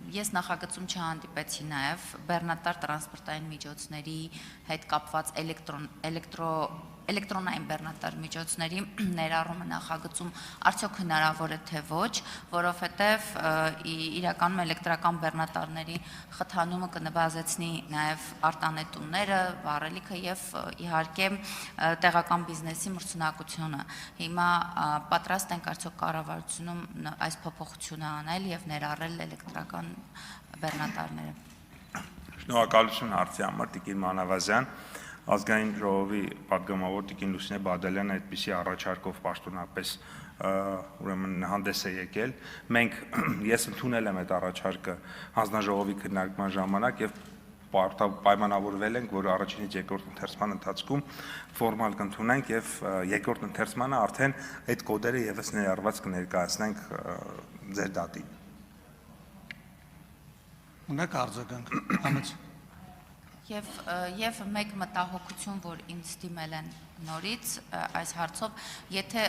Ես նախագծում չհանդիպեցի նաև բեռնատար տրանսպորտային միջոցների հետ կապված էլեկտրոնային բեռնատար միջոցների ներառումը նախագծում արդյոք հնարավոր է թե ոչ, որովհետև իրականում էլեկտրական բեռնատարների խթանումը կնվազեցնի նաև արտանետումները, վառելիքը եւ իհարկե տեղական բիզնեսի մրցունակությունը։ Հիմա պատրաստ ենք արդյոք կառավարությունում այս փոփոխությունը անել եւ ներառել էլեկտրական բեռնատարները։ Շնորհակալություն հարցի համար, Տիկին Մանավազյան։ Ազգային ժողովի պատգամավոր Տիկին Լուսինե Բադալյանը այդպիսի առաջարկով պաշտոնապես ուրեմն հանդես է եկել։ Ես ընդունել եմ այդ առաջարկը հանձնաժողովի քննարկման ժամանակ եւ պայմանավորվել ենք, որ առաջինից երկրորդ ընթերցման ընթացքում ֆորմալ կընդունենք եւ երկրորդ ընթերցմանը արդեն այդ կոդերը եւս ներառված կներկայացնենք ձեր դատին։ Ունեք արձագանք, համեց։ Եվ մեկ մտահոգություն, որ ինձ դիմել են նորից այս հարցով, եթե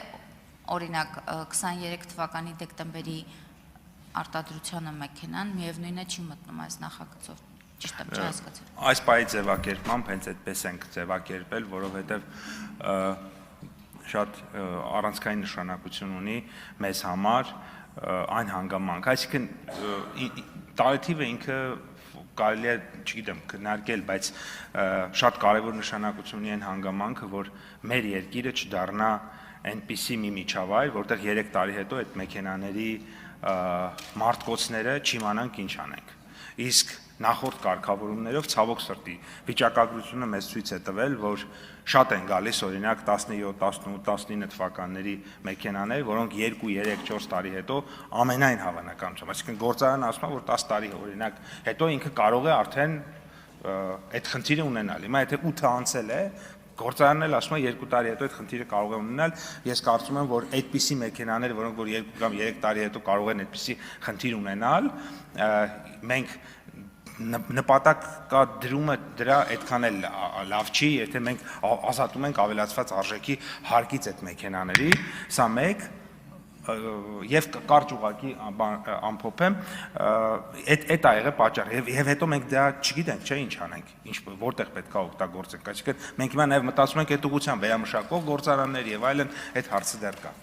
օրինակ 23 թվականի դեկտեմբերի արտադրությանը մեքենան միևնույն է չի մտնում այս նախագծով, ճիշտ եմ չհասկացել։ Այս պահի ձևակերպմամբ հենց այդպես ենք ձևակերպել, որովհետև շատ առանցքային նշանակություն ունի մեզ համար այն հանգամանք, այսինքն տարեթիվը ինքը կարելի է, չգիտեմ, քննարկել, բայց շատ կարևոր նշանակություն ունի այն հանգամանքը, որ մեր երկիրը չդառնա այնպիսի մի միջավայր, որտեղ 3 տարի հետո այդ մեքենաների մարտկոցները չիմանանք ինչ անենք։ Իսկ նախորդ կարգավորումներով ցավոք սրտի վիճակագրությունը մեզ ցույց է տվել, որ շատ են գալիս օրինակ 17, 18, 19 թվականների մեքենաներ, որոնք 2, 3, 4 տարի հետո ամենայն հավանականությամբ, այսինքն գործարանը ասում է, որ 10 տարի օրինակ հետո ինքը կարող է արդեն այդ խնդիրը ունենալ։ Հիմա եթե 8 անցել է, գործարանն էլ ասում է 2 տարի հետո այդ խնդիրը կարող է ունենալ։ Ես կարծում եմ, որ այդպիսի մեքենաներ, որոնք որ 2 կամ 3 տարի հետո կարող են այդպիսի խնդիր ունենալ, մենք նպատակադրումը դրա այդքան էլ լավ չի, եթե մենք ազատում ենք ավելացված արժեքի հարկից այդ մեքենաների, սա մեկ, եւ կարճ ուղղակի ամփոփեմ, այդ ա եղել պատճառը եւ հետո մենք դա չգիտենք, չէ, ինչ անենք, որտեղ պետք է օգտագործենք, այսինքն մենք հիմա նաեւ մտածում ենք այդ ուղղությամբ վերամշակող գործարաններ եւ այլն, այդ հարցը դեռ կա։